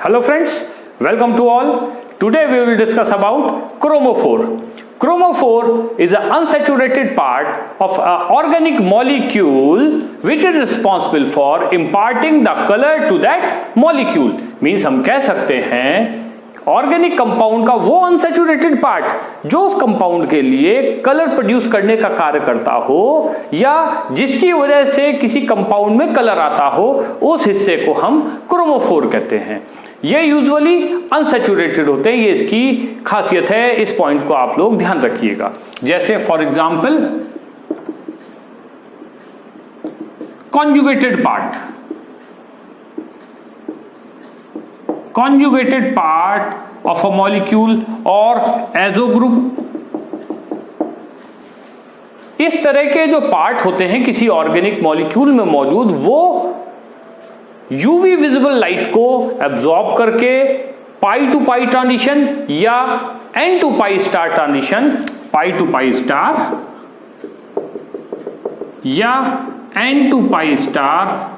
Hello friends, welcome to all. Today we will discuss about chromophore. Chromophore is an unsaturated part of an organic molecule which is responsible for imparting the color to that molecule. Means हम कह सकते हैं organic compound का वो unsaturated part जो उस compound के लिए कलर प्रोड्यूस करने का कार्य करता हो या जिसकी वजह से किसी कंपाउंड में कलर आता हो, उस हिस्से को हम क्रोमोफोर कहते हैं। ये यूजुअली अनसैचुरेटेड होते हैं, ये इसकी खासियत है। इस पॉइंट को आप लोग ध्यान रखिएगा। जैसे for example conjugated part, conjugated part of a molecule और azo group, इस तरह के जो पार्ट होते हैं किसी ऑर्गेनिक मॉलिक्यूल में मौजूद, वो यूवी विजिबल लाइट को एब्जॉर्ब करके पाई टू पाई ट्रांजिशन या n to pi star transition, pi to pi star या n to pi star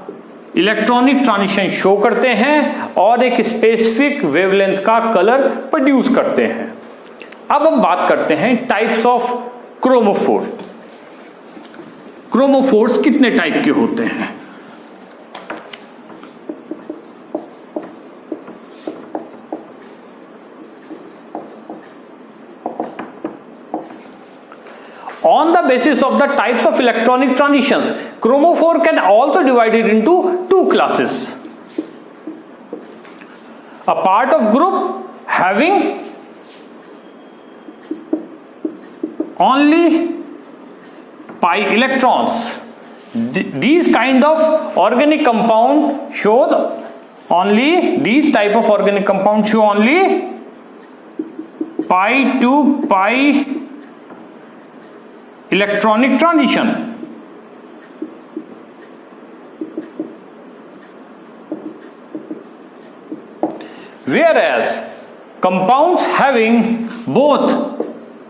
electronic transition show करते हैं और एक स्पेसिफिक वेवलेंथ का कलर प्रोड्यूस करते हैं। अब हम बात करते हैं टाइप्स ऑफ क्रोमोफोर। क्रोमोफोर्स कितने टाइप के होते हैं? On the basis of the types of electronic transitions, chromophore can also divide it into two classes. A part of group having only pi electrons. These kind of organic compound shows only, these type of organic compound show only pi to pi electronic transition. Whereas compounds having both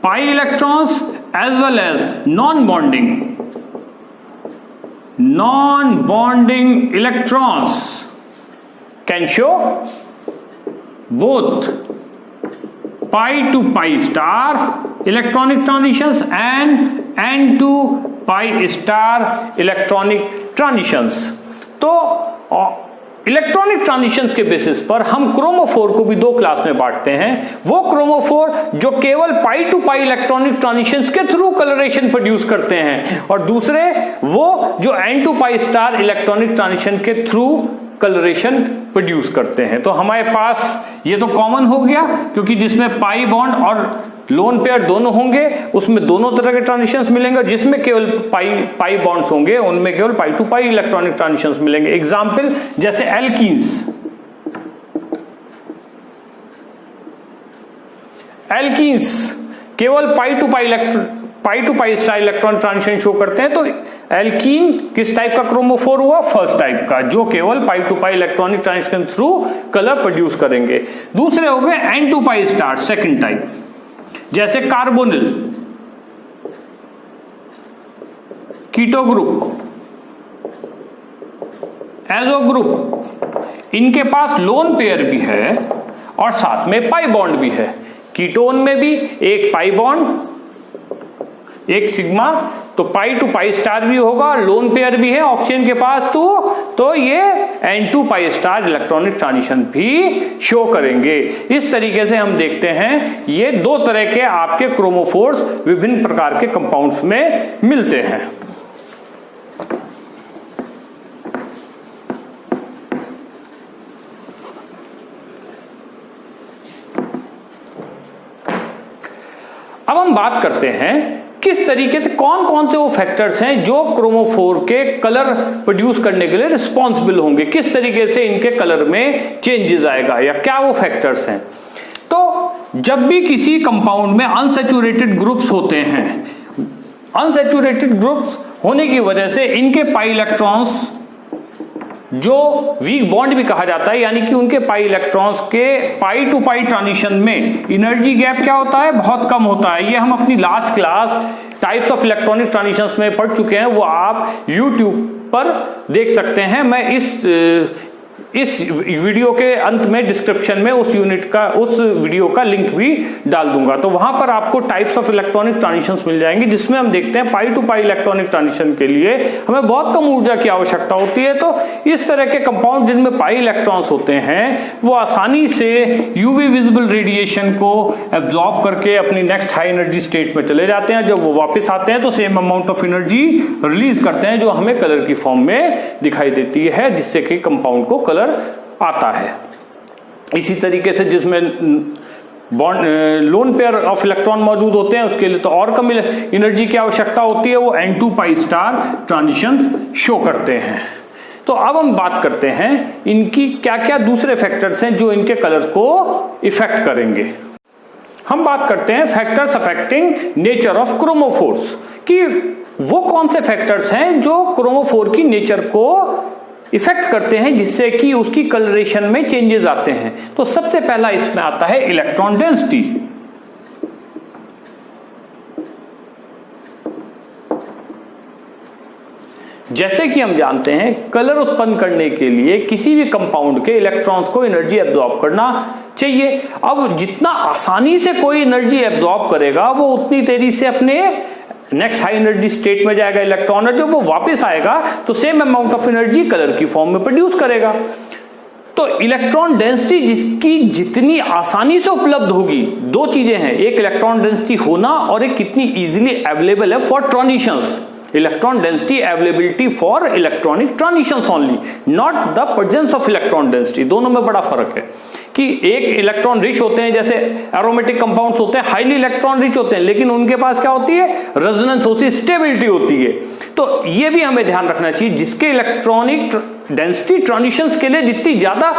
pi electrons as well as non-bonding electrons can show both pi to pi star electronic transitions and n to pi star electronic transitions. तो electronic transitions के basis पर हम chromophore को भी दो class में बांटते हैं। वो क्रोमोफोर जो केवल pi to pi electronic transitions के थ्रू कलरेशन प्रोड्यूस करते हैं, और दूसरे वो जो N to pi star electronic transition के थ्रू कलरेशन प्रोड्यूस करते हैं। तो हमारे पास ये तो कॉमन हो गया, क्योंकि जिसमें पाई बॉन्ड और लोन पेयर दोनों होंगे उसमें दोनों तरह के ट्रांजिशंस मिलेंगे, जिसमें केवल पाई बॉन्ड्स होंगे उनमें केवल pi to pi electronic transitions मिलेंगे। एग्जांपल जैसे एल्कीन्स केवल pi to pi star electron transition show करते हैं। तो एल्कीन किस टाइप का क्रोमोफोर हुआ? फर्स्ट टाइप का, जो केवल pi to pi electronic transition through colour produce करेंगे। दूसरे हो गए n to pi star, second type, जैसे carbonyl, keto group, azo group, इनके पास लोन पेयर भी है और साथ में पाई बॉन्ड भी है। कीटोन में भी एक पाई बॉन्ड, एक सिग्मा, तो पाई टू पाई स्टार भी होगा, लोन पेयर भी है ऑक्सीजन के पास, तो ये N to pi star electronic transition भी शो करेंगे। इस तरीके से हम देखते हैं ये दो तरह के आपके क्रोमोफोर्स विभिन्न प्रकार के कंपाउंड्स में मिलते हैं। अब हम बात करते हैं किस तरीके से कौन कौन से वो फैक्टर्स हैं जो क्रोमोफोर के कलर प्रोड्यूस करने के लिए रिस्पॉन्सिबल होंगे, किस तरीके से इनके कलर में चेंजेस आएगा या क्या वो फैक्टर्स हैं। तो जब भी किसी कंपाउंड में अनसैचुरेटेड ग्रुप्स होते हैं, अनसैचुरेटेड ग्रुप्स होने की वजह से इनके पाई इलेक्ट्रॉन्स जो वीक बॉन्ड भी कहा जाता है, यानी कि उनके पाई इलेक्ट्रॉन्स के पाई टू पाई ट्रांजिशन में एनर्जी गैप क्या होता है? बहुत कम होता है। ये हम अपनी last class types of electronic transitions में पढ़ चुके हैं, वो आप YouTube पर देख सकते हैं। मैं इस इस वीडियो के अंत में डिस्क्रिप्शन में उस वीडियो का लिंक भी डाल दूंगा। तो वहां पर आपको टाइप्स ऑफ इलेक्ट्रॉनिक ट्रांजिशंस मिल जाएंगी, जिसमें हम देखते हैं पाई टू पाई इलेक्ट्रॉनिक ट्रांजिशन के लिए हमें बहुत कम ऊर्जा की आवश्यकता होती है। तो इस तरह के कंपाउंड जिनमें पाई इलेक्ट्रॉन्स होते हैं वो आसानी से यूवी विजिबल रेडिएशन को एब्जॉर्ब करके अपनी नेक्स्ट हाई एनर्जी स्टेट में चले जाते हैं। जब वो वापस आते हैं तो same amount of energy release करते हैं, जो हमें कलर की फॉर्म में दिखाई देती है, जिससे कि कंपाउंड को कलर आता है। इसी तरीके से जिसमें bond loan pair of electron मौजूद होते हैं उसके लिए तो और कम एनर्जी की आवश्यकता होती है, वो N2 पाई स्टार ट्रांजिशन शो करते हैं। तो अब हम बात करते हैं इनकी क्या क्या दूसरे फैक्टर्स हैं जो इनके कलर को इफेक्ट करेंगे। हम बात करते हैं factors affecting nature of chromophores, कि वो कौन से फैक्टर्स हैं जो क्रोमोफोर की नेचर को इफेक्ट करते हैं, जिससे कि उसकी कलरेशन में चेंजेस आते हैं। तो सबसे पहला इसमें आता है इलेक्ट्रॉन डेंसिटी। जैसे कि हम जानते हैं कलर उत्पन्न करने के लिए किसी भी कंपाउंड के इलेक्ट्रॉन्स को एनर्जी एब्जॉर्ब करना चाहिए। अब जितना आसानी से कोई एनर्जी एब्जॉर्ब करेगा वो उतनी तेजी से अपने नेक्स्ट हाई एनर्जी स्टेट में जाएगा इलेक्ट्रॉन, और जब वो वापस आएगा तो same amount of energy colour की फॉर्म में प्रोड्यूस करेगा। तो इलेक्ट्रॉन डेंसिटी जिसकी जितनी आसानी से उपलब्ध होगी, दो चीजें हैं, एक इलेक्ट्रॉन डेंसिटी होना और एक कितनी इजीली अवेलेबल है for transitions. Electron density availability for electronic transitions only, not the presence of electron density. दोनों में बड़ा फर्क है कि एक इलेक्ट्रॉन रिच होते हैं, जैसे एरोमेटिक कंपाउंड्स होते हैं, हाईली इलेक्ट्रॉन रिच होते हैं, लेकिन उनके पास क्या होती है, रेजोनेंस होती है, स्टेबिलिटी होती है। तो ये भी हमें ध्यान रखना चाहिए, जिसके इलेक्ट्रॉनिक डेंसिटी ट्रांजिशंस के लिए जितनी ज्यादा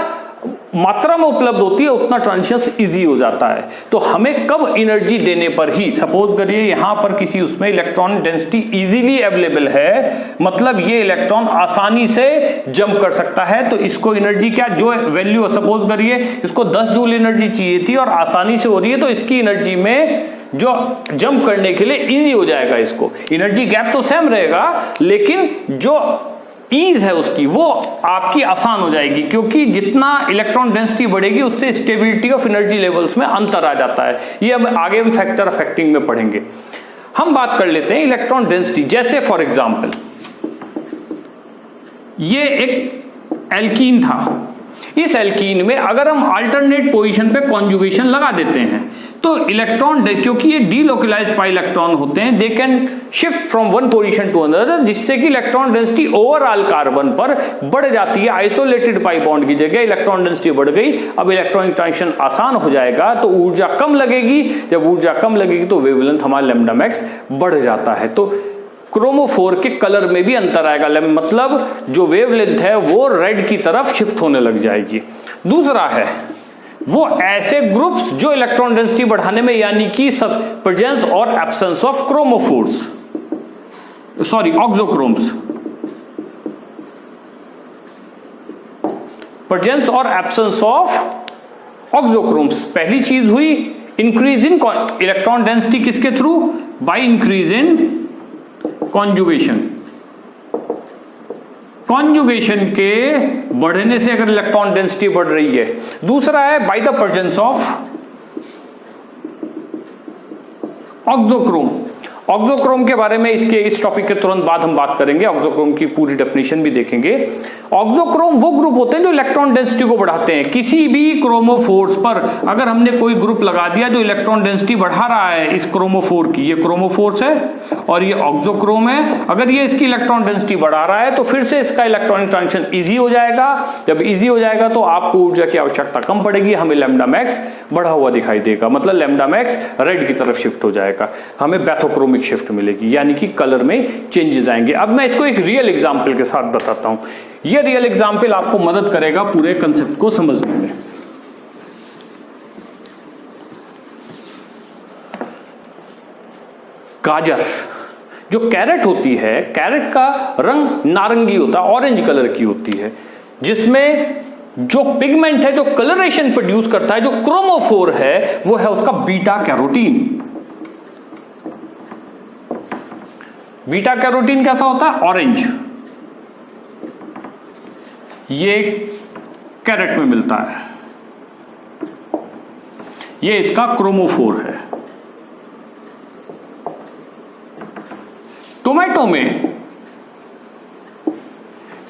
मात्रा में उपलब्ध होती है उतना ट्रांजिशंस इजी हो जाता है। तो हमें कब एनर्जी देने पर ही, सपोज करिए यहां पर किसी उसमें इलेक्ट्रॉन डेंसिटी इजीली अवेलेबल है, मतलब ये इलेक्ट्रॉन आसानी से जंप कर सकता है, तो इसको एनर्जी क्या, जो वैल्यू सपोज करिए इसको 10 जूल एनर्जी चाहिए थी और आसानी से हो रही है, तो इसकी एनर्जी में जो जंप करने के लिए इजी हो जाएगा। इसको एनर्जी गैप तो सेम रहेगा, लेकिन जो ईज है उसकी वो आपकी आसान हो जाएगी, क्योंकि जितना इलेक्ट्रॉन डेंसिटी बढ़ेगी उससे स्टेबिलिटी ऑफ एनर्जी लेवल्स में अंतर आ जाता है। ये अब आगे हम फैक्टर अफेक्टिंग में पढ़ेंगे। हम बात कर लेते हैं इलेक्ट्रॉन डेंसिटी। जैसे फॉर एग्जांपल ये एक एल्कीन था, इस एल्कीन में अगर हम अल्टरनेट पोजीशन पे कॉन्जुगेशन लगा देते हैं तो इलेक्ट्रॉन, क्योंकि ये डीलोकलाइज्ड पाई इलेक्ट्रॉन होते हैं, they can shift from one position to another, जिससे कि इलेक्ट्रॉन डेंसिटी ओवरऑल कार्बन पर बढ़ जाती है। आइसोलेटेड पाई बॉन्ड की जगह इलेक्ट्रॉन डेंसिटी बढ़ गई, अब इलेक्ट्रॉनिक ट्रांजिशन आसान हो जाएगा, तो ऊर्जा कम लगेगी। जब ऊर्जा कम लगेगी तो वेवलेंथ हमारा लैम्डा मैक्स बढ़ जाता है। तो क्रोमोफोर के कलर में भी अंतर आएगा, मतलब जो वेवलेंथ है वो रेड की तरफ शिफ्ट होने लग जाएगी। दूसरा है वो ऐसे ग्रुप्स जो इलेक्ट्रॉन डेंसिटी बढ़ाने में, यानी कि प्रेजेंस और absence of chromophores, sorry auxochromes, presence और एब्सेंस ऑफ ऑक्सोक्रोम्स। पहली चीज हुई इंक्रीज इन इलेक्ट्रॉन डेंसिटी, किसके through, by increase in conjugation. Conjugation के बढ़ने से अगर इलेक्ट्रॉन डेंसिटी बढ़ रही है। दूसरा है by the presence of auxochrome. Auxochrome के बारे में इस टॉपिक के तुरंत बाद हम बात करेंगे, ऑक्सोक्रोम की पूरी डेफिनेशन भी देखेंगे। ऑक्सोक्रोम वो ग्रुप होते हैं जो इलेक्ट्रॉन डेंसिटी को बढ़ाते हैं। किसी भी क्रोमोफोर्स पर अगर हमने कोई ग्रुप लगा दिया जो इलेक्ट्रॉन डेंसिटी बढ़ा रहा है इस क्रोमोफोर की, ये क्रोमोफोर्स है और ये ऑक्सोक्रोम है, अगर ये इसकी इलेक्ट्रॉन डेंसिटी बढ़ा रहा है तो फिर से इसका इलेक्ट्रॉनिक ट्रांजिशन इजी हो जाएगा। जब इजी हो जाएगा तो आपको ऊर्जा की आवश्यकता कम पड़ेगी, हमें लैम्डा मैक्स बढ़ा हुआ दिखाई देगा, मतलब लैम्डा मैक्स रेड की तरफ शिफ्ट हो जाएगा, हमें बैथोक्रोमिक शिफ्ट मिलेगी, यानी कि कलर में चेंजेस आएंगे। अब मैं इसको एक रियल एग्जांपल के साथ बताता हूं। यह रियल एग्जांपल आपको मदद करेगा पूरे कंसेप्ट को समझने में। गाजर, जो कैरेट होती है, कैरेट का रंग नारंगी होता है, ऑरेंज कलर की होती है, जिसमें जो पिगमेंट है, जो कलरेशन प्रोड्यूस करता है, जो क्रोमोफोर है, वो है उसका बीटा कैरोटीन। बीटा कैरोटीन कैसा होता है, ऑरेंज। ये कैरेट में मिलता है। ये इसका क्रोमोफोर है।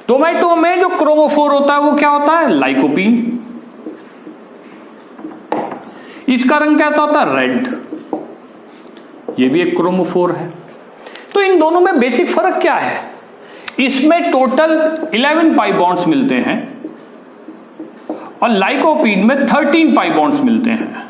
टोमेटो में जो क्रोमोफोर होता है वो क्या होता है? लाइकोपीन। इसका रंग क्या होता है? रेड। ये भी एक क्रोमोफोर है। तो इन दोनों में बेसिक फर्क क्या है? इसमें टोटल 11 पाई बॉन्ड्स मिलते हैं और लाइकोपीन में 13 पाई बॉन्ड्स मिलते हैं।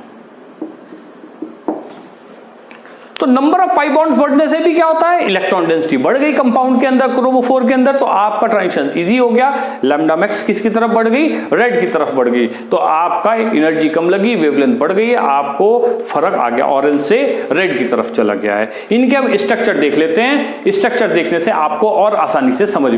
तो नंबर ऑफ पाई बॉन्ड्स बढ़ने से भी क्या होता है? इलेक्ट्रॉन डेंसिटी बढ़ गई कंपाउंड के अंदर, क्रोमोफोर के अंदर, तो आपका ट्रांजिशन इजी हो गया। लैम्डा मैक्स किसकी तरफ बढ़ गई? रेड की तरफ बढ़ गई, तो आपका एनर्जी कम लगी, वेवलेंथ बढ़ गई, आपको फर्क आ गया, ऑरेंज से रेड की तरफ चला गया है। इनके हम स्ट्रक्चर देख लेते हैं। स्ट्रक्चर देखने से आपको और आसानी से समझ।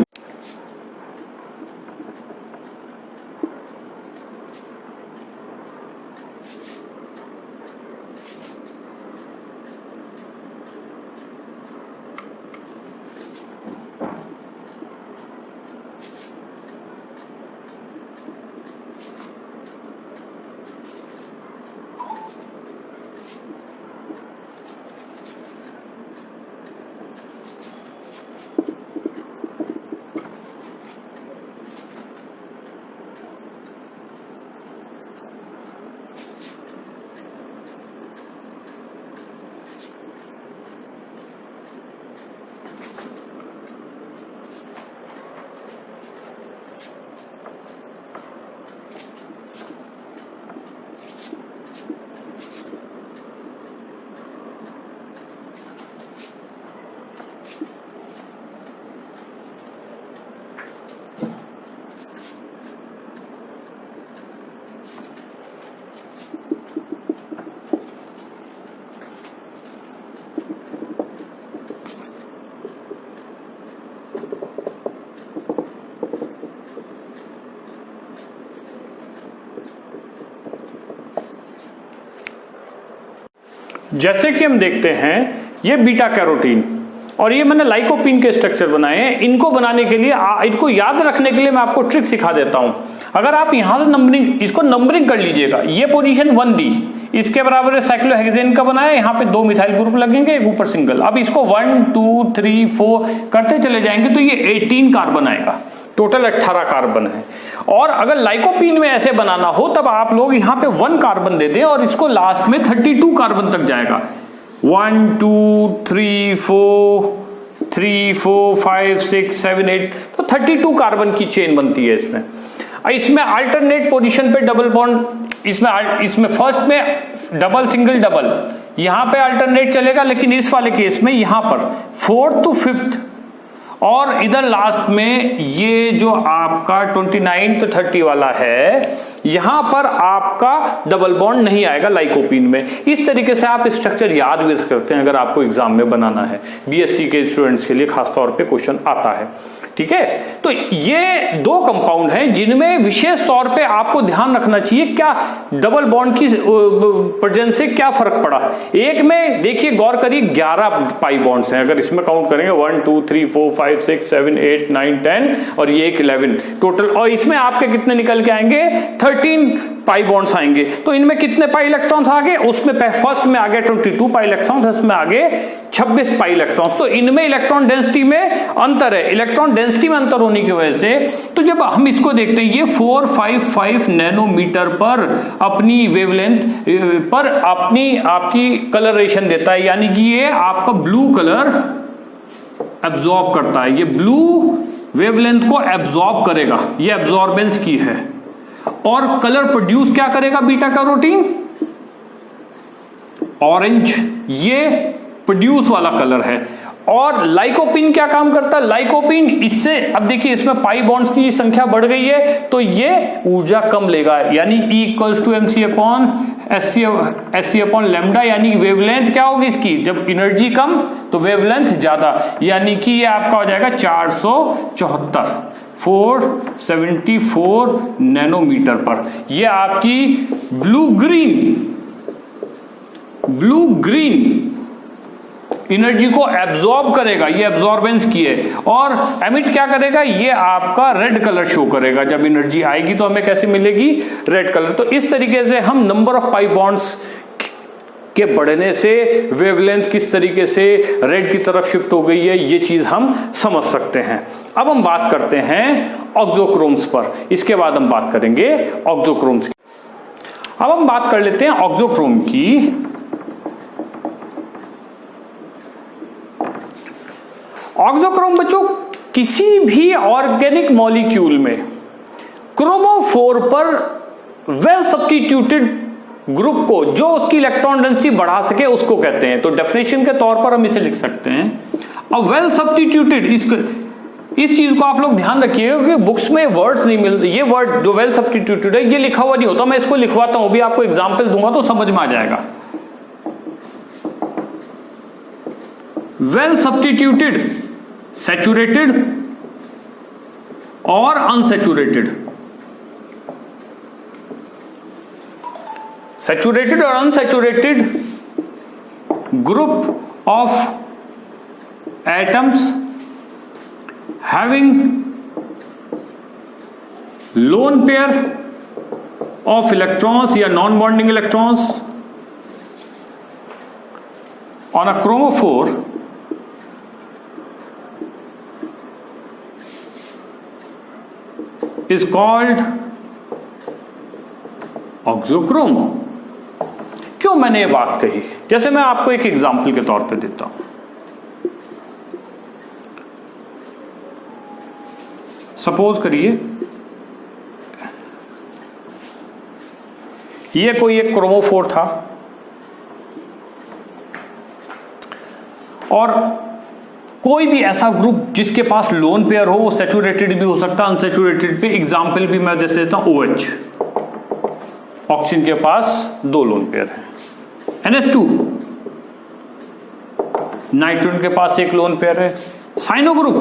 जैसे कि हम देखते हैं ये बीटा कैरोटीन और ये मैंने लाइकोपीन के स्ट्रक्चर बनाए हैं। इनको बनाने के लिए इनको याद रखने के लिए मैं आपको ट्रिक सिखा देता हूं। अगर आप यहां से नंबरिंग, इसको नंबरिंग कर लीजिएगा। ये पोजीशन 1 दी, इसके बराबर साइक्लोहेक्सेन का बनाया, यहाँ पे 2 मिथाइल ग्रुप लगेंगे, एक ऊपर सिंगल। अब इसको 1 2 3 4 करते चले जाएंगे तो ये 18 कार्बन आएगा। टोटल 18 कार्बन है। और अगर लाइकोपीन में ऐसे बनाना हो तब आप लोग यहाँ पे 1 कार्बन दे दें और इसको लास्ट में 32 कार्बन तक जाएगा। 1 2 3 4 5 6 7 8, तो 32 कार्बन की चेन बनती है इसमें। इसमें अल्टरनेट पोजीशन पे डबल बॉन्ड, इसमें फर्स्ट में डबल सिंगल डबल, यहां पे अल्टरनेट चलेगा, लेकिन इस वाले केस में यहां पर 4th to 5th और इधर लास्ट में ये जो आपका 29 to 30 वाला है, यहां पर आपका डबल बॉन्ड नहीं आएगा लाइकोपीन में। इस तरीके से आप स्ट्रक्चर याद भी रख सकते हैं अगर आपको एग्जाम में बनाना है। बीएससी के स्टूडेंट्स के लिए खासतौर पे क्वेश्चन आता है। ठीक है, तो ये 2 कंपाउंड हैं जिनमें विशेष तौर पे आपको ध्यान रखना चाहिए क्या डबल बॉन्ड की प्रेजेंस से क्या फर्क पड़ा। एक में देखिए गौर करिए 11 पाई बॉन्ड्स हैं, अगर इसमें काउंट करेंगे 1 2 3 4 5 6 7 8 9 10 और ये एक 11 टोटल, और इसमें आपके कितने निकल के आएंगे? 13 पाई बॉन्ड्स आएंगे। तो इनमें कितने पाई इलेक्ट्रॉन्स आ गए? उसमें फर्स्ट में आ गए 22 पाई इलेक्ट्रॉन्स, इसमें आ गए 26 पाई इलेक्ट्रॉन्स। तो इनमें इलेक्ट्रॉन डेंसिटी में अंतर है। इलेक्ट्रॉन डेंसिटी में अंतर होने की वजह से तो जब हम इसको देखते हैं, ये 455 नैनोमीटर पर अपनी वेवलेंथ पर आपकी कलरेशन देता है, यानी कि ये आपका ब्लू कलर एब्जॉर्ब करता है। ये ब्लू वेवलेंथ को एब्जॉर्ब करेगा, ये एब्जॉर्बेंस की है। और कलर प्रोड्यूस क्या करेगा बीटा कैरोटीन? ऑरेंज, ये प्रोड्यूस वाला कलर है। और लाइकोपीन क्या काम करता है? लाइकोपीन इससे, अब देखिए इसमें पाई बॉन्ड्स की संख्या बढ़ गई है तो ये ऊर्जा कम लेगा, यानी E equals to MC upon SC upon lambda, यानी वेवलेंथ क्या होगी इसकी? जब एनर्जी कम तो वेवलेंथ ज्यादा, यानी कि ये आपका हो जाएगा 474 नैनोमीटर पर। ये आपकी ब्लू ग्रीन एनर्जी को एब्जॉर्ब करेगा, ये एब्जॉर्बेंस की है, और एमिट क्या करेगा, ये आपका रेड कलर शो करेगा। जब एनर्जी आएगी तो हमें कैसे मिलेगी, रेड कलर। तो इस तरीके से हम नंबर ऑफ पाई बॉन्ड्स के बढ़ने से वेवलेंथ किस तरीके से रेड की तरफ शिफ्ट हो गई है, ये चीज हम समझ सकते हैं। अब हम बात करते हैं ऑक्सोक्रोम्स पर, इसके बाद हम बात करेंगे ऑक्सोक्रोम्स की। अब हम बात कर लेते हैं ऑक्सोक्रोम की। ऑक्सोक्रोम बच्चों किसी भी ऑर्गेनिक मॉलिक्यूल में क्रोमोफोर पर वेल सब्स्टिट्यूटेड ग्रुप को जो उसकी इलेक्ट्रॉन डेंसिटी बढ़ा सके उसको कहते हैं। तो डेफिनेशन के तौर पर हम इसे लिख सकते हैं, अ वेल सब्स्टिट्यूटेड। इस चीज को आप लोग ध्यान रखिएगा क्योंकि बुक्स में वर्ड्स नहीं मिलते, ये वर्ड जो वेल सब्स्टिट्यूटेड है ये लिखा हुआ नहीं होता। मैं इसको लिखवाता हूं, भी आपको एग्जाम्पल दूंगा तो समझ में आ जाएगा। वेल सब्स्टिट्यूटेड, सैचुरेटेड और अनसैचुरेटेड। सैचुरेटेड और unsaturated group of atoms having lone pair of electrons या non bonding electrons on a chromophore is called auxochrome. क्यों मैंने ये बात कही, जैसे मैं आपको एक एग्जांपल के तौर पे देता हूं। सपोज करिए ये कोई एक क्रोमोफोर था और कोई भी ऐसा ग्रुप जिसके पास लोन पेयर हो, वो सैचुरेटेड भी हो सकता है, अनसैचुरेटेड भी। एग्जाम्पल भी मैं जैसे देता हूं OH, ऑक्सीजन के पास 2 लोन पेयर है। NH2, नाइट्रोजन के पास 1 लोन पेयर है। साइनो ग्रुप,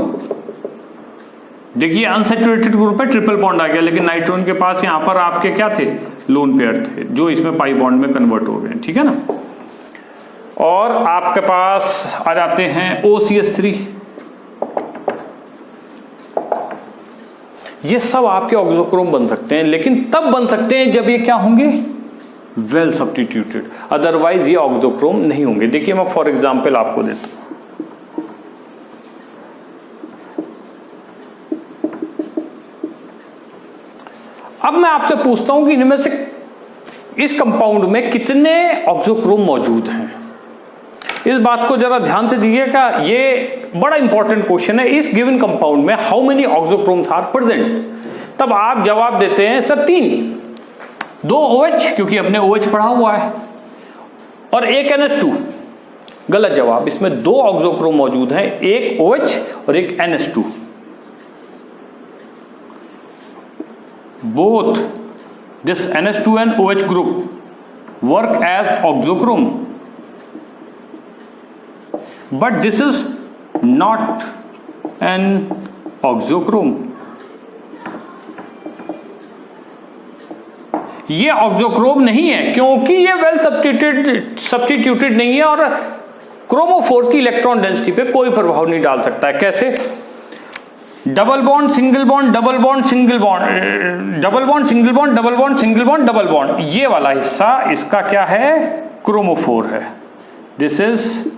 देखिए अनसैचुरेटेड ग्रुप है, ट्रिपल बॉन्ड आ गया, लेकिन नाइट्रोजन के पास यहां पर आपके क्या थे, लोन पेयर थे, जो इसमें पाई बॉन्ड में कन्वर्ट हो गए, ठीक है ना। और आपके पास आ जाते हैं OCH3, ये सब आपके ऑक्सोक्रोम बन सकते हैं, लेकिन तब बन सकते हैं जब ये क्या होंगे, वेल सब्स्टिट्यूटेड। अदरवाइज ये ऑक्सोक्रोम नहीं होंगे। देखिए मैं फॉर एग्जांपल आपको देता हूं, अब मैं आपसे पूछता हूं कि इनमें से इस कंपाउंड में कितने ऑक्सोक्रोम मौजूद हैं। इस बात को जरा ध्यान से दीजिएगा, ये बड़ा इंपॉर्टेंट क्वेश्चन है। इस गिवन कंपाउंड में how many auxochromes are present. तब आप जवाब देते हैं सर 3, 2 OH क्योंकि हमने OH पढ़ा हुआ है, और 1 NH2। गलत जवाब, इसमें 2 ऑक्सोक्रोम मौजूद हैं, एक OH और एक NH2। Both this NH2 and OH group work as oxochrome, but this is not an oxochrome. ये ऑक्सोक्रोम नहीं है क्योंकि ये वेल सब्स्टिट्यूटेड नहीं है और क्रोमोफोर की इलेक्ट्रॉन डेंसिटी पे कोई प्रभाव नहीं डाल सकता है। कैसे? Double bond single bond, double bond single bond, double bond single bond, double bond single bond, double bond, ये वाला हिस्सा इसका क्या है, क्रोमोफोर है। दिस इज,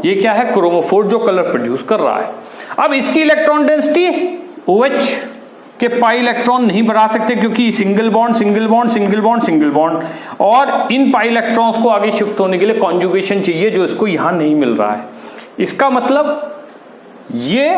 ये क्या है, क्रोमोफोर जो कलर प्रोड्यूस कर रहा है। अब इसकी इलेक्ट्रॉन डेंसिटी OH के पाई इलेक्ट्रॉन नहीं बढ़ा सकते क्योंकि single bond single bond single bond single bond, और इन पाई इलेक्ट्रॉन्स को आगे शिफ्ट होने के लिए कॉन्जुगेशन चाहिए जो इसको यहां नहीं मिल रहा है। इसका मतलब ये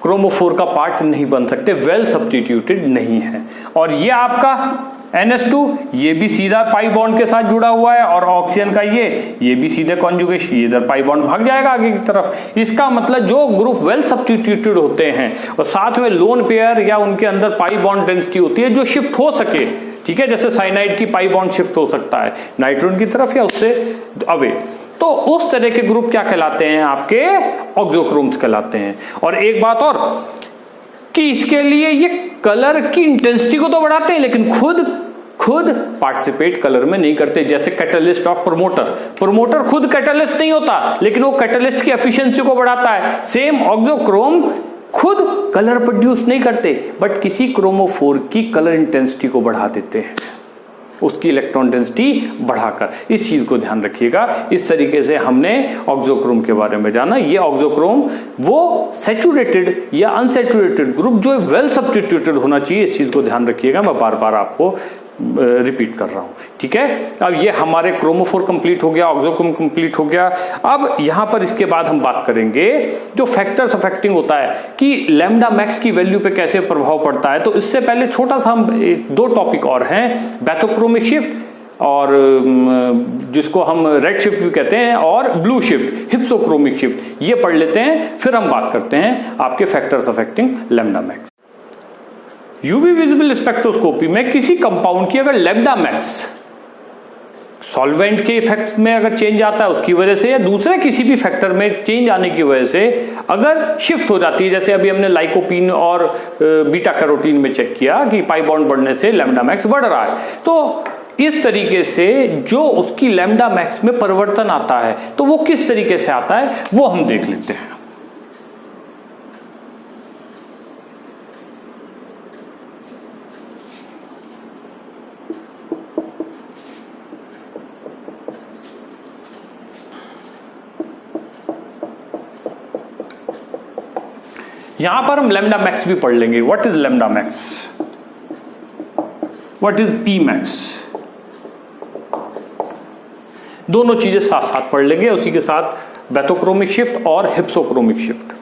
क्रोमोफोर का पार्ट नहीं बन सकते, वेल सब्स्टिट्यूटेड नहीं है। और ये आपका NH2 ये भी सीधा पाई बॉन्ड के साथ जुड़ा हुआ है, और ऑक्सीजन का ये भी सीधे कॉन्जुगेशन, ये इधर पाई बॉन्ड भाग जाएगा आगे की तरफ। इसका मतलब जो ग्रुप वेल सब्स्टिट्यूटेड होते हैं और साथ में लोन पेयर या उनके अंदर पाई बॉन्ड डेंसिटी होती है जो शिफ्ट हो सके, ठीक है, जैसे साइनाइड की पाई बॉन्ड शिफ्ट हो सकता है नाइट्रोजन की तरफ या उससे अवे, तो उस तरह के ग्रुप क्या कहलाते हैं, आपके ऑक्सोक्रोम्स कहलाते हैं। और एक बात और कि इसके लिए ये कलर की इंटेंसिटी को तो बढ़ाते हैं लेकिन खुद खुद पार्टिसिपेट कलर में नहीं करते, जैसे कैटलिस्ट और प्रोमोटर खुद कैटलिस्ट नहीं होता, लेकिन वो कैटलिस्ट की एफिशिएंसी को बढ़ाता है। सेम ऑक्सोक्रोम खुद कलर प्रोड्यूस नहीं करते, बट किसी क्रोमोफोर की कलर इंटेंसिटी को बढ़ा देते हैं, उसकी इलेक्ट्रॉन डेंसिटी बढ़ाकर। इस चीज को ध्यान रखिएगा। इस तरीके से हमने ऑक्सोक्रोम के बारे में जाना। ये ऑक्सोक्रोम वो सैचुरेटेड या अनसैचुरेटेड ग्रुप जो वेल सब्स्टिट्यूटेड होना चाहिए, इस चीज को ध्यान रखिएगा। मैं बार बार आपको रिपीट कर रहा हूं, ठीक है। अब ये हमारे क्रोमोफोर कंप्लीट हो गया, ऑक्सोक्रोम कंप्लीट हो गया। अब यहां पर इसके बाद हम बात करेंगे जो फैक्टर्स अफेक्टिंग होता है कि लैम्डा मैक्स की वैल्यू पे कैसे प्रभाव पड़ता है। तो इससे पहले छोटा सा हम 2 टॉपिक और हैं, बैथोक्रोमिक शिफ्ट और जिसको हम रेड शिफ्ट भी कहते हैं, और ब्लू शिफ्ट, हिप्सोक्रोमिक शिफ्ट, ये पढ़ लेते हैं, फिर हम बात करते हैं आपके factors affecting lambda max. UV visible spectroscopy में किसी कंपाउंड की अगर लैम्डा मैक्स सॉल्वेंट के इफेक्ट्स में अगर चेंज आता है उसकी वजह से, या दूसरे किसी भी फैक्टर में चेंज आने की वजह से अगर शिफ्ट हो जाती है, जैसे अभी हमने लाइकोपीन और बीटा कैरोटीन में चेक किया कि पाई बॉन्ड बढ़ने से लैम्डा मैक्स बढ़ रहा है, तो इस तरीके से जो उसकी लैम्डा मैक्स में परिवर्तन आता है, तो वो किस तरीके से आता है वो हम देख लेते हैं। यहां पर हम लैम्डा मैक्स भी पढ़ लेंगे। What is lambda max, what is P max, दोनों चीजें साथ साथ पढ़ लेंगे, उसी के साथ बैथोक्रोमिक शिफ्ट और हिप्सोक्रोमिक शिफ्ट।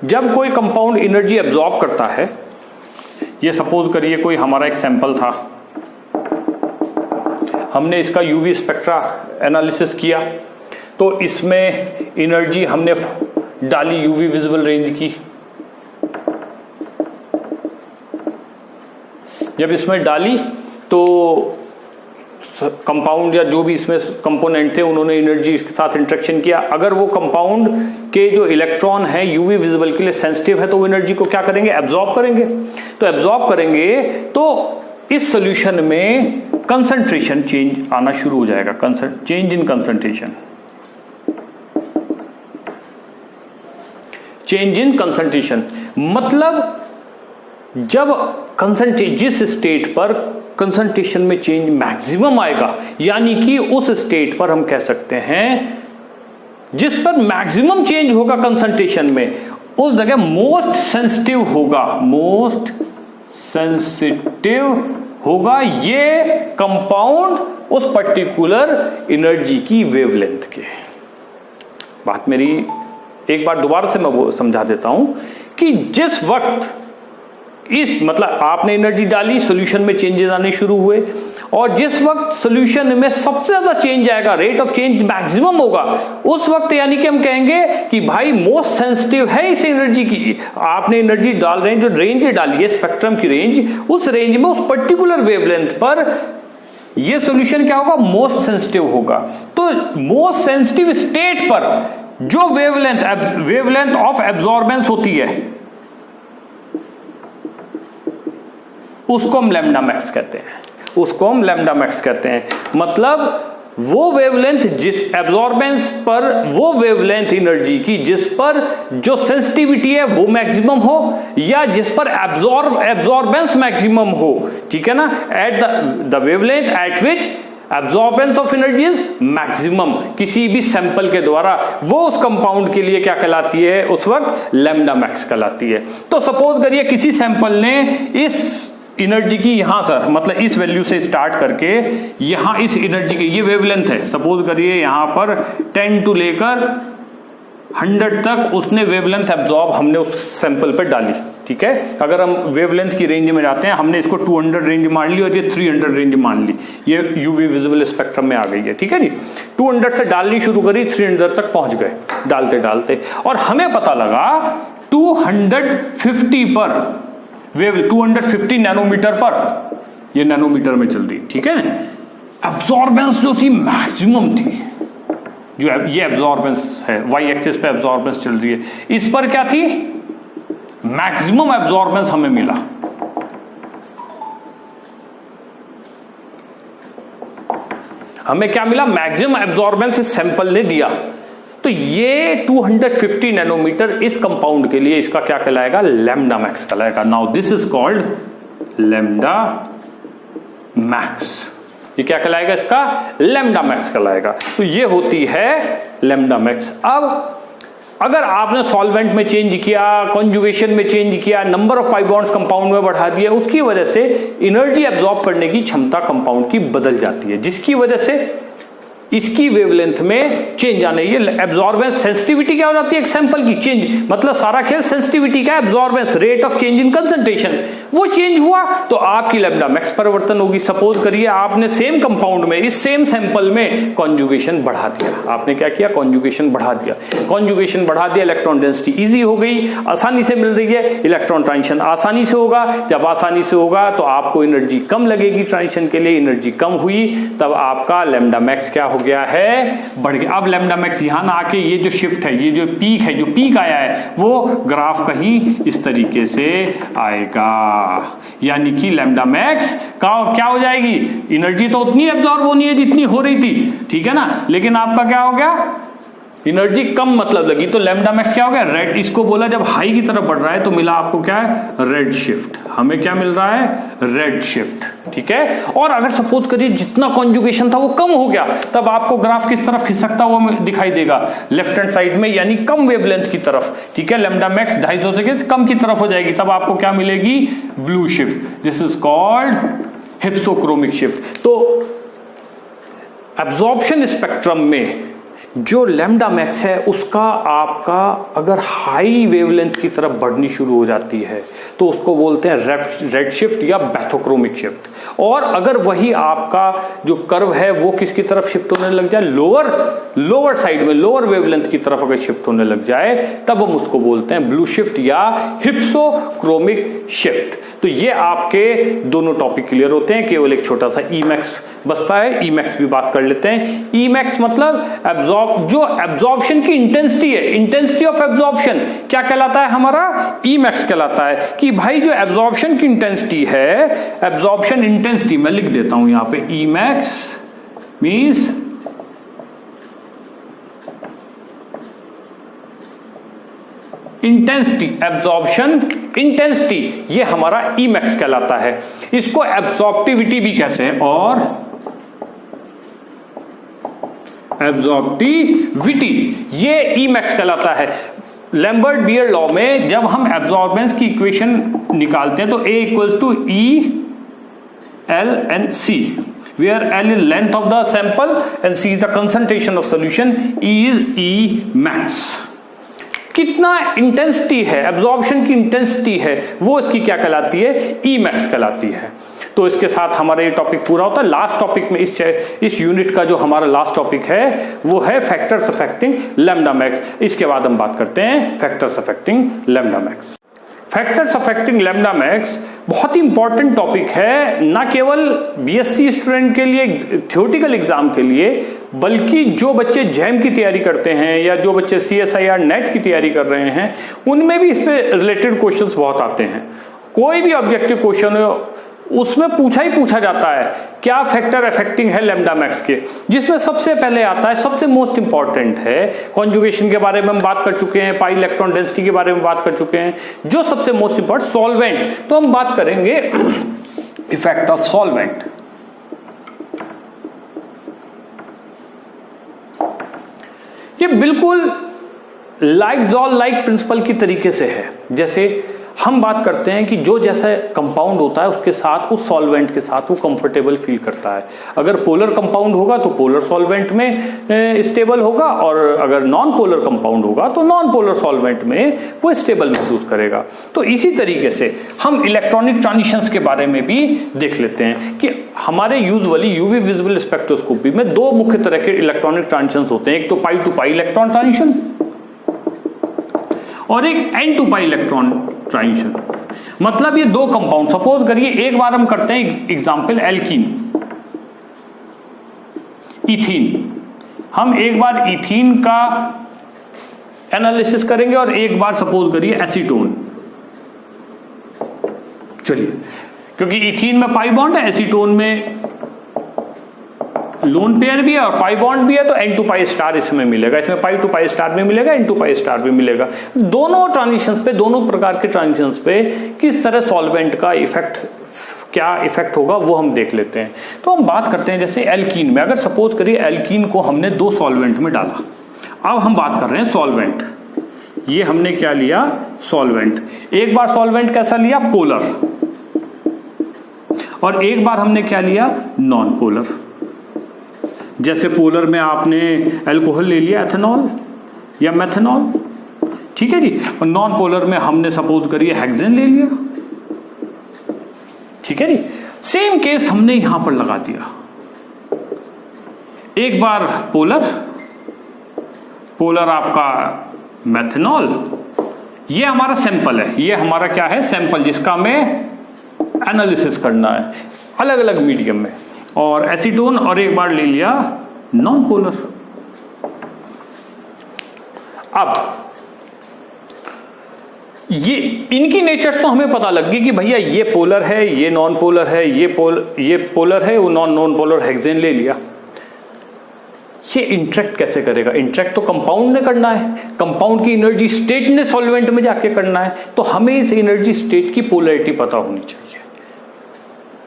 जब कोई कंपाउंड एनर्जी एब्जॉर्ब करता है, ये सपोज करिए कोई हमारा एक सैंपल था, हमने इसका यूवी स्पेक्ट्रा एनालिसिस किया, तो इसमें एनर्जी हमने डाली यूवी विजिबल रेंज की। जब इसमें डाली तो कंपाउंड या जो भी इसमें कंपोनेंट थे उन्होंने एनर्जी के साथ इंटरेक्शन किया। अगर वो कंपाउंड के जो इलेक्ट्रॉन है यूवी विजिबल के लिए सेंसिटिव है, तो वो एनर्जी को क्या करेंगे, एब्जॉर्ब करेंगे। तो एब्जॉर्ब करेंगे तो इस सॉल्यूशन में कंसंट्रेशन चेंज आना शुरू हो जाएगा, change in concentration, change in concentration मतलब जब जिस स्टेट पर कंसंट्रेशन में चेंज मैक्सिमम आएगा, यानी कि उस स्टेट पर हम कह सकते हैं जिस पर मैक्सिमम चेंज होगा कंसंट्रेशन में, उस जगह मोस्ट सेंसिटिव होगा, मोस्ट सेंसिटिव होगा ये कंपाउंड उस पर्टिकुलर एनर्जी की वेवलेंथ के। बात मेरी एक बार दोबारा से मैं वो समझा देता हूं कि जिस वक्त इस मतलब आपने एनर्जी डाली, सॉल्यूशन में चेंजेस आने शुरू हुए, और जिस वक्त सॉल्यूशन में सबसे ज्यादा चेंज आएगा, रेट ऑफ चेंज मैक्सिमम होगा, उस वक्त यानी कि हम कहेंगे कि भाई मोस्ट सेंसिटिव है इस एनर्जी की। आपने एनर्जी डाल रहे हैं, जो रेंज डाली है स्पेक्ट्रम की रेंज, उस रेंज में उस पर्टिकुलर वेवलेंथ पर यह सॉल्यूशन क्या होगा, मोस्ट सेंसिटिव होगा। तो मोस्ट सेंसिटिव स्टेट पर जो वेवलेंथ ऑफ एब्जॉर्बेंस होती है उसको हम लैम्डा मैक्स कहते हैं, उसको हम लैम्डा मैक्स कहते हैं। मतलब वो वेवलेंथ जिस एब्जॉर्बेंस पर, वो वेवलेंथ एनर्जी की जिस पर जो सेंसिटिविटी है वो मैक्सिमम हो, या जिस पर एब्जॉर्बेंस मैक्सिमम हो, ठीक है ना, at the wavelength eight which absorbance of energy is maximum किसी भी सैंपल के द्वारा, वो उस कंपाउंड के लिए क्या कहलाती है, उस वक्त लैम्डा मैक्स कहलाती है। तो सपोज करिए किसी सैंपल ने इस एनर्जी की यहां सर मतलब इस वैल्यू से स्टार्ट करके यहां इस एनर्जी की ये वेवलेंथ है, सपोज करिए यहां पर 10 to लेकर 100 तक उसने वेवलेंथ एब्जॉर्ब हमने उस सैंपल पे डाली, ठीक है। अगर हम वेवलेंथ की रेंज में जाते हैं, हमने इसको 200 रेंज मान ली और ये 300 रेंज मान ली, ये यूवी विजिबल स्पेक्ट्रम में आ गई है, ठीक है जी। 200 से डालनी शुरू करी, 300 तक पहुंच गए डालते डालते, और हमें पता लगा 250 पर वेव 250 नैनोमीटर पर, ये नैनोमीटर में चल रही, ठीक है। एब्जॉर्बेंस जो थी मैक्सिमम थी, जो ये एब्जॉर्बेंस है, वाई एक्सिस पे एब्जॉर्बेंस चल रही है, इस पर क्या थी, मैक्सिमम एब्जॉर्बेंस हमें मिला। हमें क्या मिला, मैक्सिमम एब्जॉर्बेंस इस सैंपल ने दिया। तो ये 250 नैनोमीटर इस कंपाउंड के लिए इसका क्या कहलाएगा, लैम्डा मैक्स कहलाएगा। Now this is called lambda max. ये क्या कहलाएगा, इसका लैम्डा मैक्स कहलाएगा। तो ये होती है लैम्डा मैक्स। अब अगर आपने सॉल्वेंट में चेंज किया, कॉन्जुगेशन में चेंज किया, number of pi bonds compound में बढ़ा दिया, उसकी वजह से एनर्जी एब्जॉर्ब करने की क्षमता कंपाउंड की बदल जाती है, जिसकी वजह से इसकी वेवलेंथ में चेंज आने, ये एब्जॉर्बेंस सेंसिटिविटी क्या हो जाती है, एक सैंपल की चेंज, मतलब सारा खेल सेंसिटिविटी का, absorbance rate of change in concentration, वो चेंज हुआ तो आपकी लैम्डा मैक्स परिवर्तन होगी। सपोज करिए आपने सेम कंपाउंड में, इस सेम सैंपल में कॉन्जुगेशन बढ़ा दिया, आपने क्या किया, कॉन्जुगेशन बढ़ा दिया, कॉन्जुगेशन बढ़ा दिया, इलेक्ट्रॉन डेंसिटी इजी हो गई, आसानी से मिल रही है, इलेक्ट्रॉन ट्रांजिशन आसानी से होगा। जब आसानी से होगा तो आपको एनर्जी कम लगेगी ट्रांजिशन के लिए, एनर्जी कम हुई तब आपका लैम्डा मैक्स क्या हो गया है, बढ़ गया। अब लैम्डा मैक्स यहां ना आके ये जो शिफ्ट है, ये जो पीक है, जो पीक आया है वो ग्राफ कहीं इस तरीके से आएगा, यानी कि लैम्डा मैक्स का क्या हो जाएगी, एनर्जी तो उतनी एब्जॉर्ब होनी है जितनी हो रही थी, ठीक है ना, लेकिन आपका क्या हो गया, एनर्जी कम मतलब लगी, तो लैम्डा मैक्स क्या हो गया, रेड, इसको बोला जब हाई की तरफ बढ़ रहा है तो मिला आपको क्या है, रेड शिफ्ट। हमें क्या मिल रहा है, रेड शिफ्ट, ठीक है। और अगर सपोज करिए जितना कॉन्जुगेशन था वो कम हो गया, तब आपको ग्राफ किस तरफ खिसकता हुआ दिखाई देगा, लेफ्ट हैंड साइड में, यानी कम वेवलेंथ की तरफ, ठीक है। लैम्डा मैक्स 250 से कम की तरफ हो जाएगी, तब आपको क्या मिलेगी, blue shift. This is called hypsochromic shift. तो एब्जॉर्प्शन स्पेक्ट्रम में जो लैम्डा मैक्स है उसका आपका अगर हाई वेवलेंथ की तरफ बढ़नी शुरू हो जाती है तो उसको बोलते हैं रेड शिफ्ट या बैथोक्रोमिक शिफ्ट। और अगर वही आपका जो कर्व है वो किसकी तरफ शिफ्ट होने लग जाए, लोअर साइड में, लोअर वेवलेंथ की तरफ अगर शिफ्ट होने लग जाए, तब हम उसको बोलते हैं ब्लू शिफ्ट या हिप्सोक्रोमिक शिफ्ट। तो ये आपके दोनों टॉपिक क्लियर होते हैं, केवल एक छोटा सा ई मैक्स बचता है। ई मैक्स भी बात कर लेते हैं। ई मैक्स मतलब जो एब्जॉर्प्शन की इंटेंसिटी है, इंटेंसिटी ऑफ एब्जॉर्प्शन क्या कहलाता है, हमारा ई मैक्स कहलाता है। कि भाई जो एब्जॉर्प्शन की इंटेंसिटी है, एब्जॉर्प्शन इंटेंसिटी मैं लिख देता हूं यहां पे, E max means intensity, absorption intensity, ये हमारा ई मैक्स कहलाता है। इसको एब्जॉर्प्टिविटी भी कहते हैं, और एब्जॉर्प्टिविटी ये ई मैक्स कहलाता है। लैम्बर्ट बियर लॉ में जब हम एब्जॉर्बेंस की इक्वेशन निकालते हैं तो A equals to E L and C, where L is length of the sample and C is the concentration of solution, E is E max। कितना इंटेंसिटी है, absorption की इंटेंसिटी है, वो इसकी क्या कहलाती है, ई मैक्स कहलाती है। तो इसके साथ हमारा ये टॉपिक पूरा होता है। लास्ट टॉपिक में इस यूनिट का जो हमारा लास्ट टॉपिक है वो है फैक्टर्स अफेक्टिंग लैम्डा मैक्स। इसके बाद हम बात करते हैं factors affecting lambda max. Factors affecting lambda max बहुत ही इंपॉर्टेंट टॉपिक है, ना केवल बीएससी स्टूडेंट के लिए थ्योरेटिकल एग्जाम के लिए, बल्कि जो बच्चे जैम की तैयारी करते हैं या जो बच्चे सीएसआईआर नेट की तैयारी कर रहे हैं उनमें भी इसमें रिलेटेड क्वेश्चंस बहुत आते हैं। कोई भी ऑब्जेक्टिव क्वेश्चन हो उसमें पूछा जाता है क्या फैक्टर अफेक्टिंग है लैम्डा मैक्स के, जिसमें सबसे पहले आता है, सबसे मोस्ट इंपॉर्टेंट है, कॉन्जुगेशन के बारे में हम बात कर चुके हैं, पाई इलेक्ट्रॉन डेंसिटी के बारे में बात कर चुके हैं, जो सबसे मोस्ट इंपॉर्टेंट सॉल्वेंट। तो हम बात करेंगे इफेक्ट ऑफ सॉल्वेंट। ये बिल्कुल लाइक प्रिंसिपल की तरीके से है। जैसे हम बात करते हैं कि जो जैसा कंपाउंड होता है उसके साथ, उस सॉल्वेंट के साथ वो कंफर्टेबल फील करता है। अगर पोलर कंपाउंड होगा तो पोलर सॉल्वेंट में स्टेबल होगा, और अगर नॉन पोलर कंपाउंड होगा तो नॉन पोलर सॉल्वेंट में वो स्टेबल महसूस करेगा। तो इसी तरीके से हम इलेक्ट्रॉनिक ट्रांजिशंस के बारे में भी देख लेते हैं कि हमारे यूजुअली यूवी विजिबल स्पेक्ट्रोस्कोपी में दो मुख्य तरह के इलेक्ट्रॉनिक ट्रांजिशंस होते हैं। एक तो pi to pi electron transition और एक n to pi electron transition. मतलब ये दो कंपाउंड, सपोज करिए एक बार हम करते हैं एग्जांपल एल्कीन, इथीन। हम एक बार इथीन का एनालिसिस करेंगे और एक बार सपोज करिए एसीटोन। चलिए, क्योंकि इथीन में पाई बॉन्ड है, एसीटोन में लोन पेयर भी है और पाई बॉन्ड भी है, तो n टू पाई स्टार इसमें मिलेगा, इसमें पाई टू पाई स्टार में मिलेगा, n टू पाई स्टार भी मिलेगा। दोनों ट्रांजिशंस पे, दोनों प्रकार के ट्रांजिशंस पे किस तरह सॉल्वेंट का इफेक्ट, क्या इफेक्ट होगा वो हम देख लेते हैं। तो हम बात करते हैं जैसे एल्कीन में, अगर सपोज करिए एल्कीन को हमने 2 सॉल्वेंट में डाला, अब हम बात कर रहे हैं सॉल्वेंट। ये हमने क्या लिया, सॉल्वेंट। एक बार सॉल्वेंट कैसा लिया, पोलर, और एक बार हमने क्या लिया, नॉन पोलर। जैसे पोलर में आपने अल्कोहल ले लिया, एथेनॉल या मेथेनॉल, ठीक है जी, और नॉन पोलर में हमने सपोज करिए हेक्सेन ले लिया, ठीक है जी। सेम केस हमने यहां पर लगा दिया, एक बार पोलर, पोलर आपका मेथेनॉल, ये हमारा सैंपल है, ये हमारा क्या है, सैंपल, जिसका हमें एनालिसिस करना है अलग अलग मीडियम में, और एसीटोन, और एक बार ले लिया नॉन पोलर। अब ये इनकी नेचर तो हमें पता लग गई कि भैया ये पोलर है, ये नॉन पोलर है, ये पोलर है, वो नॉन पोलर हेक्सेन ले लिया। ये इंटरेक्ट कैसे करेगा, इंटरेक्ट तो कंपाउंड ने करना है, कंपाउंड की एनर्जी स्टेट ने सॉल्वेंट में जाके करना है, तो हमें इस एनर्जी स्टेट की पोलैरिटी पता होनी चाहिए।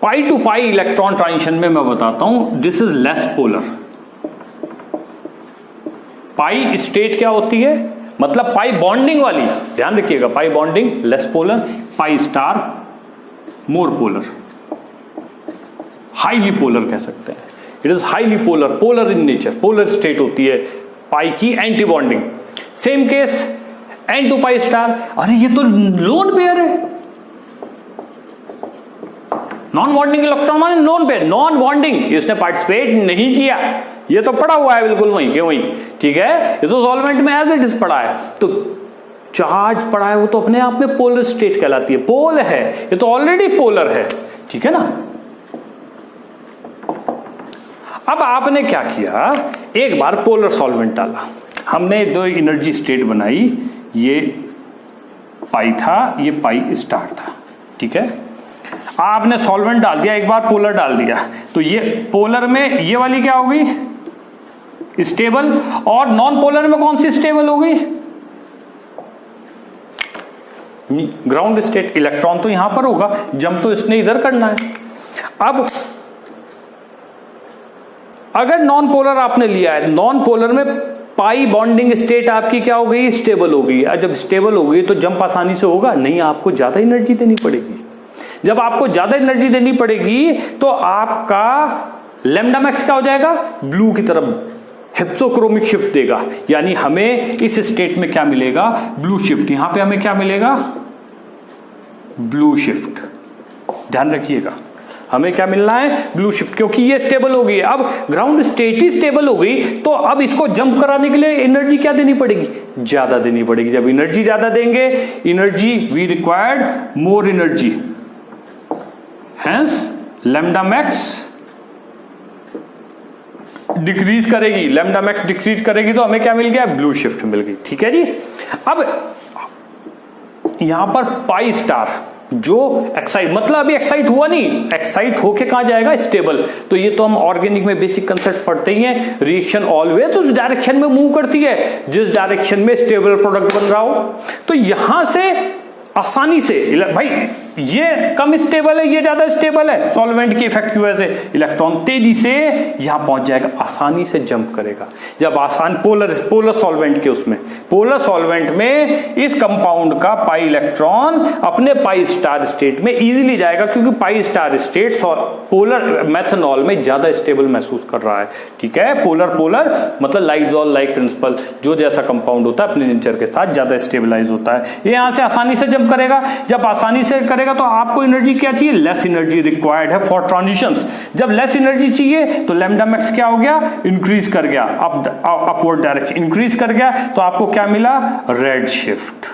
Pi to pi electron transition में मैं बताता हूं, this is less polar. Pi state क्या होती है, मतलब पाई बॉन्डिंग वाली, ध्यान रखिएगा, pi bonding less polar, pi star more polar, highly polar कह सकते हैं। It is highly polar, polar in nature, polar state होती है पाई की, anti bonding. Same case n to pi star, अरे ये तो लोन पेयर है, नॉन बॉन्डिंग इलेक्ट्रॉन माने लोन पेयर, नॉन बॉन्डिंग, इसने पार्टिसिपेट नहीं किया, ये तो पड़ा हुआ है बिल्कुल वहीं के वहीं, ठीक है, ये तो सॉल्वेंट में एज इट इज पड़ा है, तो चार्ज पड़ा है, वो तो अपने आप में पोलर स्टेट कहलाती है, पोल है, ये तो ऑलरेडी पोलर है, ठीक है ना। अब आपने क्या किया, एक बार पोलर सॉल्वेंट डाला, हमने 2 एनर्जी स्टेट बनाई, ये पाई था, ये पाई स्टार था, ठीक है। आपने सॉल्वेंट डाल दिया, एक बार पोलर डाल दिया, तो ये पोलर में ये वाली क्या होगी, स्टेबल, और नॉन पोलर में कौन सी स्टेबल होगी, ग्राउंड स्टेट। इलेक्ट्रॉन तो यहां पर होगा, जंप तो इसने इधर करना है। अब अगर नॉन पोलर आपने लिया है, नॉन पोलर में पाई बॉन्डिंग स्टेट आपकी क्या हो गई, स्टेबल हो गई। जब स्टेबल हो गई तो जंप आसानी से होगा नहीं, आपको ज्यादा एनर्जी देनी पड़ेगी। जब आपको ज्यादा एनर्जी देनी पड़ेगी तो आपका लैम्डा मैक्स क्या हो जाएगा, ब्लू की तरफ हिप्सोक्रोमिक शिफ्ट देगा, यानी हमें इस स्टेट में क्या मिलेगा, ब्लू शिफ्ट। यहां पे हमें क्या मिलेगा, ब्लू शिफ्ट, ध्यान रखिएगा, हमें क्या मिलना है, ब्लू शिफ्ट, क्योंकि ये स्टेबल हो गई। अब ग्राउंड स्टेट ही स्टेबल हो गई, तो अब इसको जंप कराने के लिए एनर्जी क्या देनी पड़ेगी, ज्यादा देनी पड़ेगी। जब एनर्जी ज्यादा देंगे, energy we required more energy, hence lambda max decrease करेगी, लैम्डा मैक्स डिक्रीज करेगी, तो हमें क्या मिल गया, ब्लू शिफ्ट मिल गई, ठीक है जी। अब यहां पर पाई स्टार जो एक्साइट, मतलब अभी एक्साइट हुआ नहीं, एक्साइट होके कहां जाएगा, स्टेबल। तो ये तो हम ऑर्गेनिक में बेसिक कंसेप्ट पढ़ते ही हैं, रिएक्शन ऑलवेज उस डायरेक्शन में मूव करती है जिस डायरेक्शन में स्टेबल प्रोडक्ट बन रहा हो। तो यहां से आसानी से, भाई ये कम स्टेबल है, ये ज्यादा स्टेबल है, सॉल्वेंट की इफेक्ट की वजह से इलेक्ट्रॉन तेजी से यहां पहुंच जाएगा, आसानी से जंप करेगा। जब आसान पोलर सॉल्वेंट के उसमें, पोलर सॉल्वेंट में इस कंपाउंड का पाई इलेक्ट्रॉन अपने पाई स्टार स्टेट में इजीली जाएगा, क्योंकि pi star state polar methanol में ज्यादा स्टेबल महसूस कर रहा है, ठीक है। पोलर मतलब लाइजॉल लाइक प्रिंसिपल, जो जैसा कंपाउंड होता है अपने नेचर के साथ ज्यादा स्टेबलाइज होता है, ये यहां से आसानी से जंप करेगा। जब आसानी से करेगा तो आपको एनर्जी क्या चाहिए, लेस एनर्जी रिक्वायर्ड है फॉर ट्रांजिशंस। जब लेस एनर्जी चाहिए तो लैम्डा मैक्स क्या हो गया, इंक्रीज कर गया, अपवर्ड डायरेक्शन इंक्रीज कर गया, तो आपको क्या मिला, रेड शिफ्ट।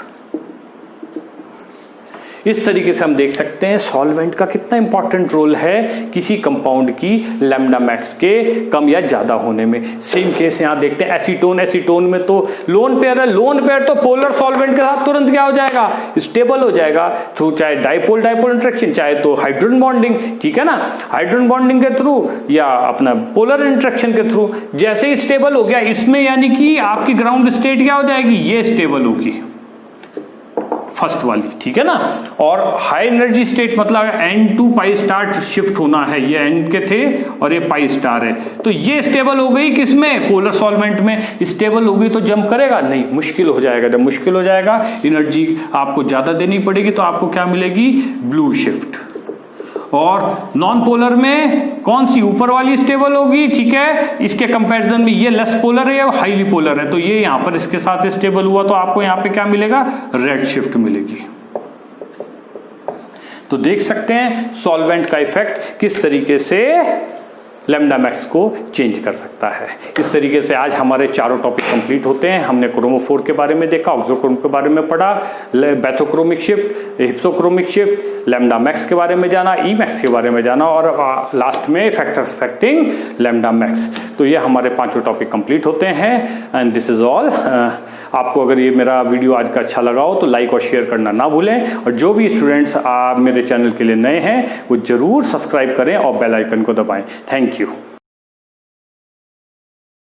इस तरीके से हम देख सकते हैं सॉल्वेंट का कितना इंपॉर्टेंट रोल है किसी कंपाउंड की लैम्डा मैक्स के कम या ज्यादा होने में। सेम केस यहां देखते हैं एसीटोन। एसीटोन में तो लोन पेयर है, लोन पेयर तो पोलर सॉल्वेंट के साथ तुरंत क्या हो जाएगा, स्टेबल हो जाएगा थ्रू चाहे डाइपोल डाइपोल इंटरेक्शन, चाहे तो हाइड्रोजन बॉन्डिंग, ठीक है ना, हाइड्रोजन बॉन्डिंग के थ्रू या अपना पोलर इंटरेक्शन के थ्रू। जैसे ही स्टेबल हो गया इसमें, यानी कि आपकी ग्राउंड स्टेट क्या हो जाएगी, ये स्टेबल होगी फर्स्ट वाली, ठीक है ना। और हाई एनर्जी स्टेट मतलब N2 पाई स्टार शिफ्ट होना है, ये N के थे और ये पाई स्टार है, तो ये स्टेबल हो गई किसमें, पोलर सॉल्वेंट में। स्टेबल हो गई तो जंप करेगा नहीं, मुश्किल हो जाएगा। जब मुश्किल हो जाएगा एनर्जी आपको ज्यादा देनी पड़ेगी, तो आपको क्या मिलेगी, ब्लू शिफ्ट। और नॉन पोलर में कौन सी, ऊपर वाली स्टेबल होगी, ठीक है, इसके कंपैरिजन में ये लेस पोलर है या हाईली पोलर है, तो ये यहां पर इसके साथ स्टेबल हुआ, तो आपको यहां पे क्या मिलेगा, रेड शिफ्ट मिलेगी। तो देख सकते हैं सॉल्वेंट का इफेक्ट किस तरीके से लैम्डा मैक्स को चेंज कर सकता है। इस तरीके से आज हमारे चारों टॉपिक कंप्लीट होते हैं। हमने क्रोमोफोर के बारे में देखा, ऑक्सोक्रोम के बारे में पढ़ा, bathochromic shift, hypsochromic shift, lambda max के बारे में जाना, ई मैक्स के बारे में जाना, और लास्ट में फैक्टर्स अफेक्टिंग लैम्डा मैक्स। तो ये हमारे पांचों टॉपिक कंप्लीट होते हैं एंड दिस इज ऑल। आपको अगर ये मेरा वीडियो आज का अच्छा लगा हो तो लाइक और शेयर करना ना भूलें, और जो भी स्टूडेंट्स मेरे चैनल के लिए नए हैं वो जरूर सब्सक्राइब करें और बेल आइकन को दबाएं। Thank you.